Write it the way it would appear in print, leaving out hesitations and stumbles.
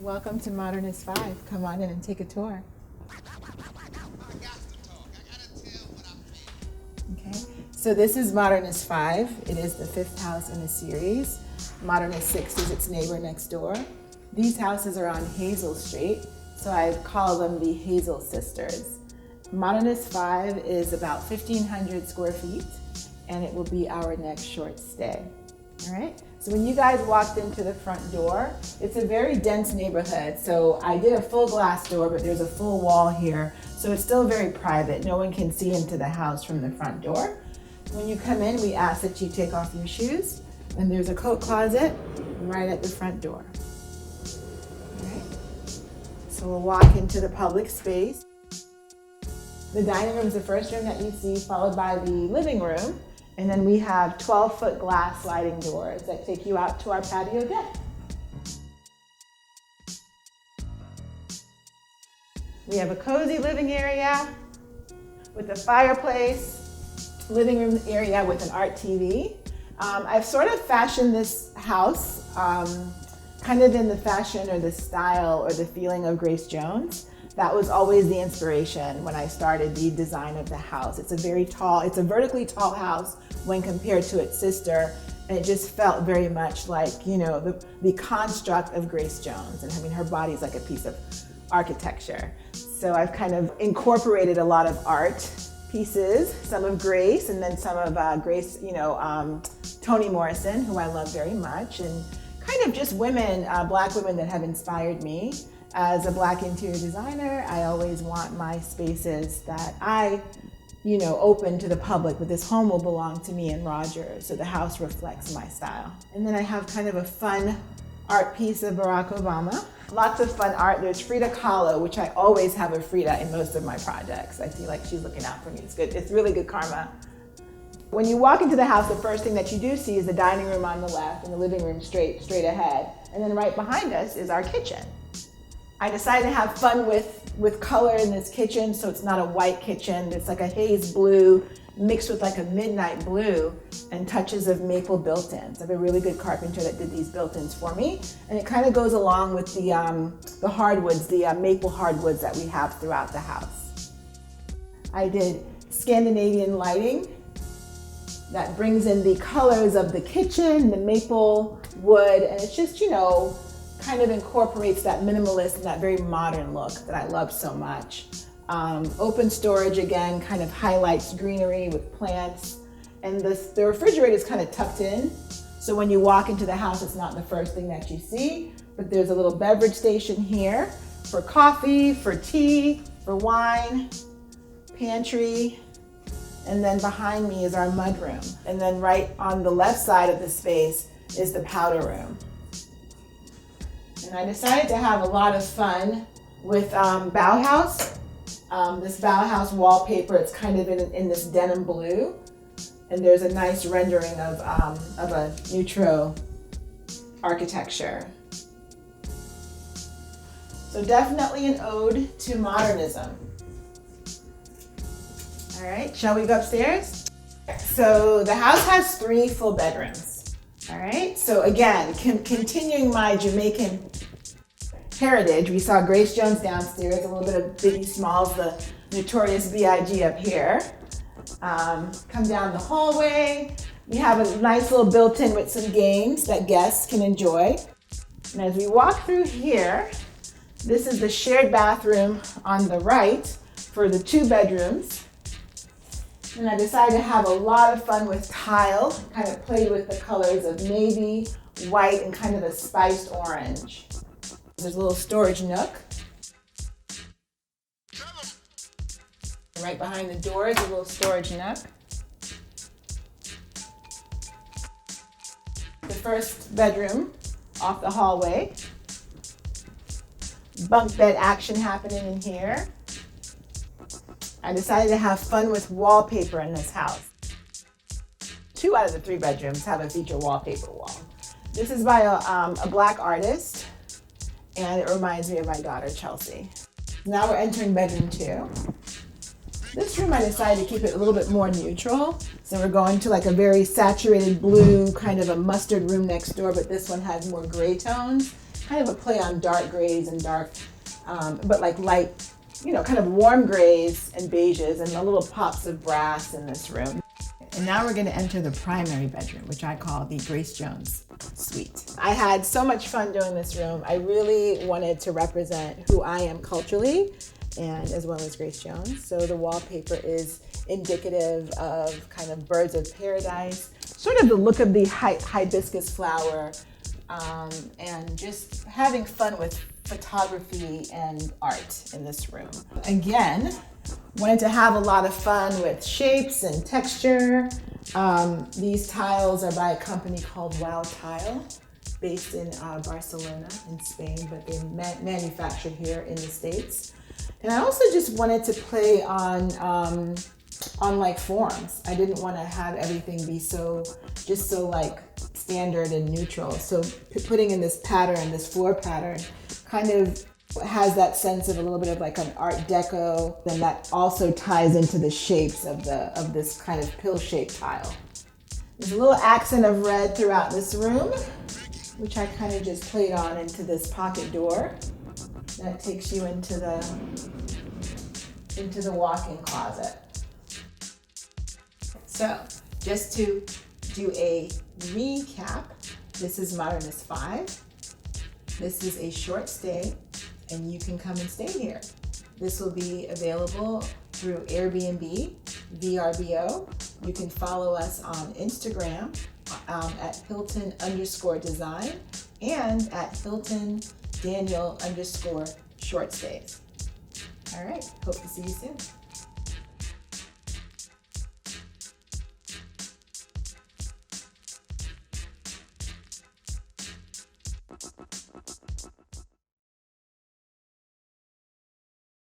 Welcome to Modernist 5. Come on in and take a tour. Okay, so this is Modernist 5. It is the 5th house in a series. Modernist 6 is its neighbor next door. These houses are on Hazel Street, so I call them the Hazel Sisters. Modernist 5 is about 1,500 square feet, and it will be our next short stay. All right, so when you guys walked into the front door, it's a very dense neighborhood. So I did a full glass door, but there's a full wall here. So it's still very private. No one can see into the house from the front door. When you come in, we ask that you take off your shoes, and there's a coat closet right at the front door. All right, so we'll walk into the public space. The dining room is the first room that you see, followed by the living room. And then we have 12-foot glass sliding doors that take you out to our patio deck. We have a cozy living area with a fireplace, living room area with an art TV. I've sort of fashioned this house kind of in the fashion or the style or the feeling of Grace Jones. That was always the inspiration when I started the design of the house. It's a vertically tall house when compared to its sister, and it just felt very much like, you know, the construct of Grace Jones. And I mean, her body's like a piece of architecture. So I've kind of incorporated a lot of art pieces, some of Grace, and then some of Grace, Toni Morrison, who I love very much, and kind of just women, Black women that have inspired me. As a Black interior designer, I always want my spaces that I, open to the public, but this home will belong to me and Roger, so the house reflects my style. And then I have kind of a fun art piece of Barack Obama. Lots of fun art. There's Frida Kahlo, which I always have a Frida in most of my projects. I feel like she's looking out for me. It's good. It's really good karma. When you walk into the house, the first thing that you do see is the dining room on the left and the living room straight ahead. And then right behind us is our kitchen. I decided to have fun with color in this kitchen, so it's not a white kitchen. It's like a haze blue mixed with like a midnight blue and touches of maple built-ins. I have a really good carpenter that did these built-ins for me, and it kind of goes along with the hardwoods, the maple hardwoods that we have throughout the house. I did Scandinavian lighting that brings in the colors of the kitchen, the maple wood, and it's just, kind of incorporates that minimalist and that very modern look that I love so much. Open storage, again, kind of highlights greenery with plants. And the refrigerator is kind of tucked in. So when you walk into the house, it's not the first thing that you see, but there's a little beverage station here for coffee, for tea, for wine, pantry. And then behind me is our mudroom. And then right on the left side of the space is the powder room. And I decided to have a lot of fun with Bauhaus. This Bauhaus wallpaper, it's kind of in this denim blue. And there's a nice rendering of a neutral architecture. So definitely an ode to modernism. All right, shall we go upstairs? So the house has 3 full bedrooms. All right, so again, continuing my Jamaican heritage, we saw Grace Jones downstairs, a little bit of Biggie Smalls, the notorious B.I.G. up here. Come down the hallway. We have a nice little built-in with some games that guests can enjoy. And as we walk through here, this is the shared bathroom on the right for the 2 bedrooms. And I decided to have a lot of fun with tile, kind of played with the colors of navy, white, and kind of a spiced orange. There's a little storage nook. Right behind the door is a little storage nook. The first bedroom off the hallway. Bunk bed action happening in here. I decided to have fun with wallpaper in this house. 2 out of the 3 bedrooms have a feature wallpaper wall. This is by a Black artist, and it reminds me of my daughter, Chelsea. Now we're entering bedroom 2. This room, I decided to keep it a little bit more neutral. So we're going to like a very saturated blue, kind of a mustard room next door, but this one has more gray tones. kind of a play on dark grays and dark, but like light, kind of warm grays and beiges, and the little pops of brass in this room. And now we're going to enter the primary bedroom, which I call the Grace Jones suite. I had so much fun doing this room. I really wanted to represent who I am culturally, and as well as Grace Jones. So the wallpaper is indicative of kind of birds of paradise, sort of the look of the hibiscus flower, and just having fun with photography and art in this room. Again, wanted to have a lot of fun with shapes and texture. These tiles are by a company called Wild Tile, based in Barcelona in Spain, but they're manufactured here in the States. And I also just wanted to play on like forms. I didn't want to have everything be so like standard and neutral. So putting in this pattern, this floor pattern, kind of has that sense of a little bit of like an Art Deco, then that also ties into the shapes of this kind of pill-shaped tile. There's a little accent of red throughout this room, which I kind of just played on into this pocket door that takes you into the walk-in closet. So, just to do a recap, this is Modernist 5. This is a short stay, and you can come and stay here. This will be available through Airbnb, VRBO. You can follow us on Instagram at Hilton_design and at Hilton_Daniel_short stays. All right, hope to see you soon.